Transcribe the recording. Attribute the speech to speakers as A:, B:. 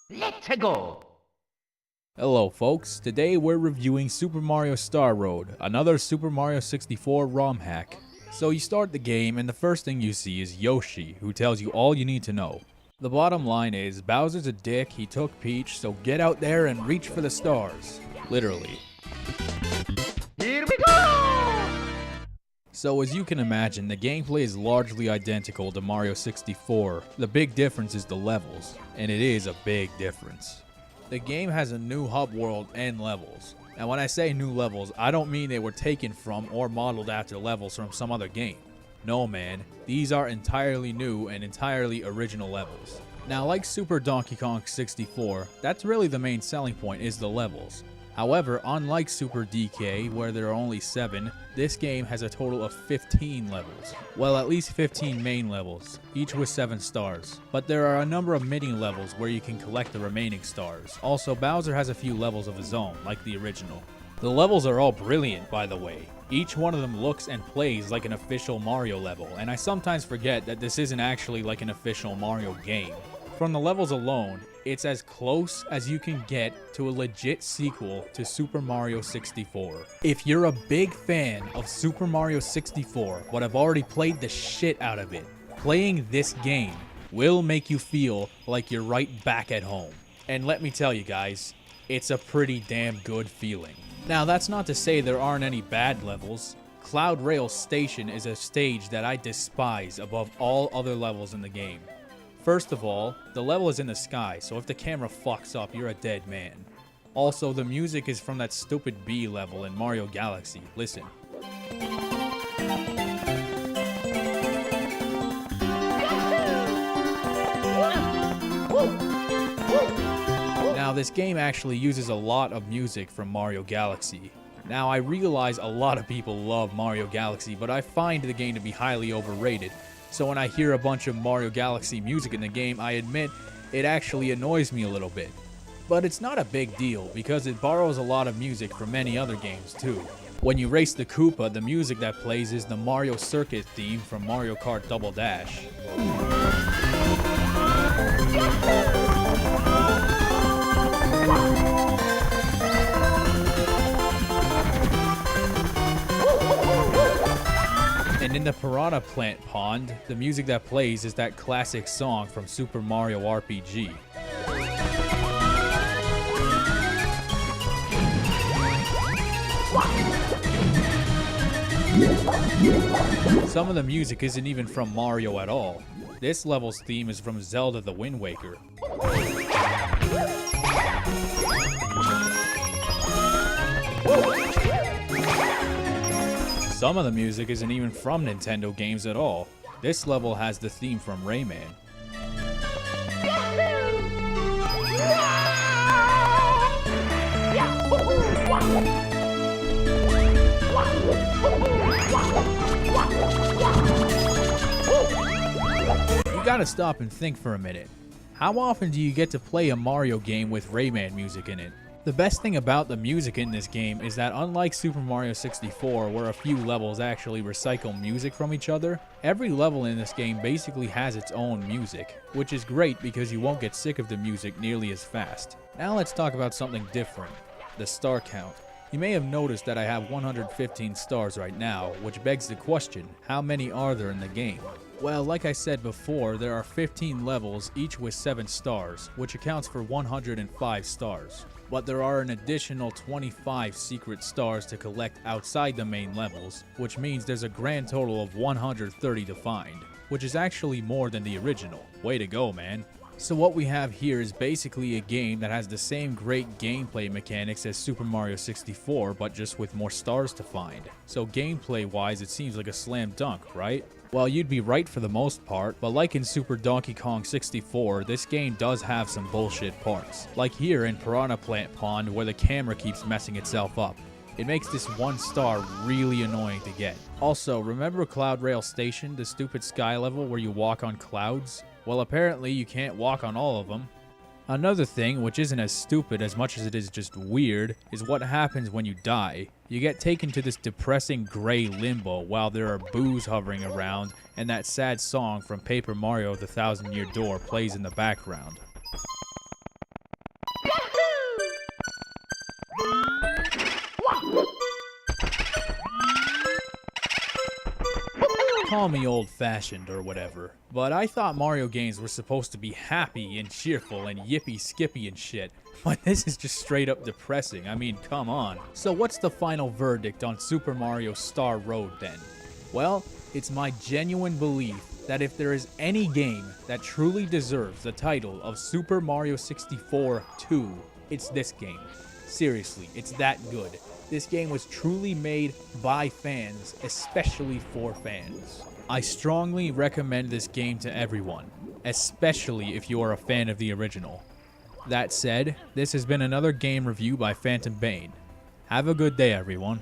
A: Let's go!
B: Hello folks, today we're reviewing Super Mario Star Road, another Super Mario 64 ROM hack. So you start the game and the first thing you see is Yoshi, who tells you all you need to know. The bottom line is, Bowser's a dick, he took Peach, so get out there and reach for the stars. Literally.
A: Here we go!
B: So as you can imagine, the gameplay is largely identical to Mario 64. The big difference is the levels, and it is a big difference. The game has a new hub world and levels. Now when I say new levels, I don't mean they were taken from or modeled after levels from some other game. No man, these are entirely new and entirely original levels. Now like Super Donkey Kong 64, that's really the main selling point is the levels. However, unlike Super DK, where there are only 7, this game has a total of 15 levels. Well, at least 15 main levels, each with 7 stars. But there are a number of mini levels where you can collect the remaining stars. Also, Bowser has a few levels of his own, like the original. The levels are all brilliant, by the way. Each one of them looks and plays like an official Mario level, and I sometimes forget that this isn't actually like an official Mario game. From the levels alone, it's as close as you can get to a legit sequel to Super Mario 64. If you're a big fan of Super Mario 64, but have already played the shit out of it, playing this game will make you feel like you're right back at home. And let me tell you guys, it's a pretty damn good feeling. Now that's not to say there aren't any bad levels. Cloud Rail Station is a stage that I despise above all other levels in the game. First of all, the level is in the sky, so if the camera fucks up, you're a dead man. Also, the music is from that stupid B level in Mario Galaxy. Listen. Now, this game actually uses a lot of music from Mario Galaxy. Now, I realize a lot of people love Mario Galaxy, but I find the game to be highly overrated. So when I hear a bunch of Mario Galaxy music in the game, I admit it actually annoys me a little bit. But it's not a big deal, because it borrows a lot of music from many other games too. When you race the Koopa, the music that plays is the Mario Circuit theme from Mario Kart Double Dash. And in the Piranha Plant Pond, the music that plays is that classic song from Super Mario RPG. Some of the music isn't even from Mario at all. This level's theme is from Zelda the Wind Waker. Some of the music isn't even from Nintendo games at all. This level has the theme from Rayman. You gotta stop and think for a minute. How often do you get to play a Mario game with Rayman music in it? The best thing about the music in this game is that unlike Super Mario 64, where a few levels actually recycle music from each other, every level in this game basically has its own music, which is great because you won't get sick of the music nearly as fast. Now let's talk about something different, the star count. You may have noticed that I have 115 stars right now, which begs the question, how many are there in the game? Well, like I said before, there are 15 levels, each with 7 stars, which accounts for 105 stars. But there are an additional 25 secret stars to collect outside the main levels, which means there's a grand total of 130 to find, which is actually more than the original. Way to go, man. So what we have here is basically a game that has the same great gameplay mechanics as Super Mario 64, but just with more stars to find. So gameplay-wise, it seems like a slam dunk, right? Well, you'd be right for the most part, but like in Super Donkey Kong 64, this game does have some bullshit parts. Like here in Piranha Plant Pond, where the camera keeps messing itself up. It makes this 1 star really annoying to get. Also, remember Cloud Rail Station, the stupid sky level where you walk on clouds? Well, apparently you can't walk on all of them. Another thing, which isn't as stupid as much as it is just weird, is what happens when you die. You get taken to this depressing gray limbo while there are boos hovering around, and that sad song from Paper Mario: The Thousand Year Door plays in the background. Call me old-fashioned or whatever, but I thought Mario games were supposed to be happy and cheerful and yippee-skippy and shit. But this is just straight up depressing. I mean, come on. So what's the final verdict on Super Mario Star Road then? Well, it's my genuine belief that if there is any game that truly deserves the title of Super Mario 64 2, it's this game. Seriously, it's that good. This game was truly made by fans, especially for fans. I strongly recommend this game to everyone, especially if you are a fan of the original. That said, this has been another game review by Phantom Bane. Have a good day, everyone.